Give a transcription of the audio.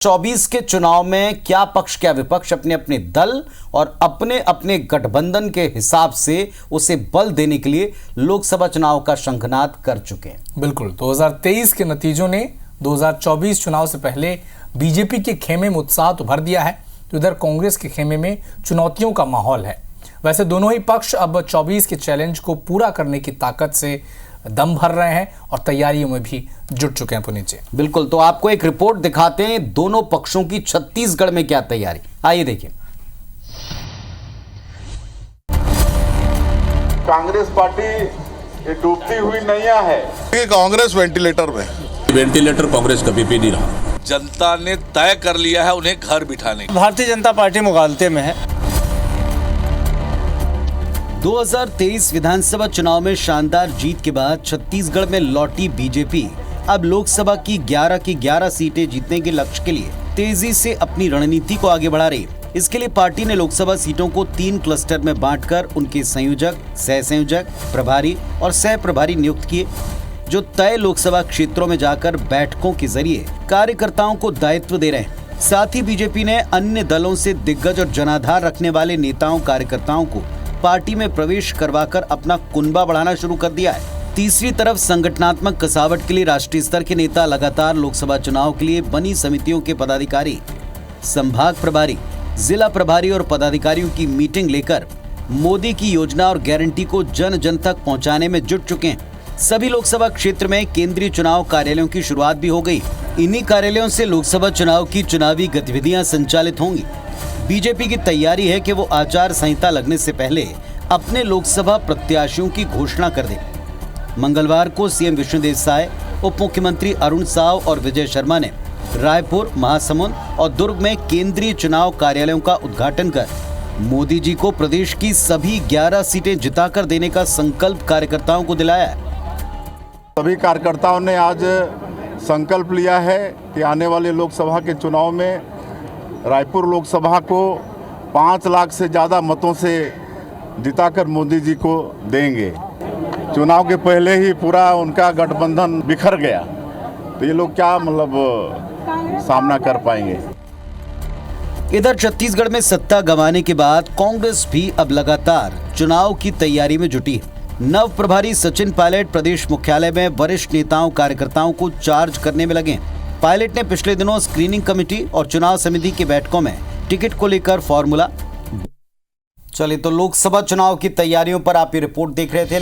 24 के चुनाव में क्या पक्ष क्या विपक्ष अपने अपने दल और अपने अपने गठबंधन के हिसाब से उसे बल देने के लिए लोकसभा चुनाव का शंखनाद कर चुके हैं। बिल्कुल 2023 के नतीजों ने 2024 चुनाव से पहले बीजेपी के खेमे में उत्साह तो भर दिया है, तो इधर कांग्रेस के खेमे में चुनौतियों का माहौल है। वैसे दोनों ही पक्ष अब 24 के चैलेंज को पूरा करने की ताकत से दम भर रहे हैं और तैयारियों में भी जुट चुके हैं। पुनीत जी बिल्कुल, तो आपको एक रिपोर्ट दिखाते हैं दोनों पक्षों की छत्तीसगढ़ में क्या तैयारी, आइए देखिए। कांग्रेस पार्टी ये डूबती हुई नैया है। कांग्रेस वेंटिलेटर कांग्रेस कभी भी नहीं रहा। जनता ने तय कर लिया है उन्हें घर बिठाने। भारतीय जनता पार्टी मुगालते में है। 2023 विधानसभा चुनाव में शानदार जीत के बाद छत्तीसगढ़ में लौटी बीजेपी अब लोकसभा की 11 सीटें जीतने के लक्ष्य के लिए तेजी से अपनी रणनीति को आगे बढ़ा रही है। इसके लिए पार्टी ने लोकसभा सीटों को 3 क्लस्टर में बांटकर उनके संयोजक, सह संयोजक, प्रभारी और सह प्रभारी नियुक्त किए, जो तय लोकसभा क्षेत्रों में जाकर बैठकों के जरिए कार्यकर्ताओं को दायित्व दे रहे हैं। साथ ही बीजेपी ने अन्य दलों से दिग्गज और जनाधार रखने वाले नेताओं कार्यकर्ताओं को पार्टी में प्रवेश करवाकर अपना कुनबा बढ़ाना शुरू कर दिया है। तीसरी तरफ संगठनात्मक कसावट के लिए राष्ट्रीय स्तर के नेता लगातार लोकसभा चुनाव के लिए बनी समितियों के पदाधिकारी, संभाग प्रभारी, जिला प्रभारी और पदाधिकारियों की मीटिंग लेकर मोदी की योजना और गारंटी को जन जन तक पहुंचाने में जुट चुके हैं। सभी लोकसभा क्षेत्र में केंद्रीय चुनाव कार्यालयों की शुरुआत भी हो गई। इन्हीं कार्यालयों से लोकसभा चुनाव की चुनावी गतिविधियां संचालित होंगी। बीजेपी की तैयारी है कि वो आचार संहिता लगने से पहले अपने लोकसभा प्रत्याशियों की घोषणा कर दे। मंगलवार को सीएम विष्णुदेव साय, उप मुख्यमंत्री अरुण साव और विजय शर्मा ने रायपुर, महासमुंद और दुर्ग में केंद्रीय चुनाव कार्यालयों का उद्घाटन कर मोदी जी को प्रदेश की सभी 11 सीटें जिताकर देने का संकल्प कार्यकर्ताओं को दिलाया है। सभी कार्यकर्ताओं ने आज संकल्प लिया है कि आने वाले लोकसभा के चुनाव में रायपुर लोकसभा को 5 लाख से ज़्यादा मतों से जिताकर मोदी जी को देंगे। चुनाव के पहले ही पूरा उनका गठबंधन बिखर गया, तो ये लोग क्या सामना कर पाएंगे। इधर छत्तीसगढ़ में सत्ता गंवाने के बाद कांग्रेस भी अब लगातार चुनाव की तैयारी में जुटी है। नव प्रभारी सचिन पायलट प्रदेश मुख्यालय में वरिष्ठ नेताओं कार्यकर्ताओं को चार्ज करने में लगे हैं। पायलट ने पिछले दिनों स्क्रीनिंग कमेटी और चुनाव समिति की बैठकों में टिकट को लेकर फॉर्मूला। चलिए, तो लोकसभा चुनाव की तैयारियों पर आप ये रिपोर्ट देख रहे थे।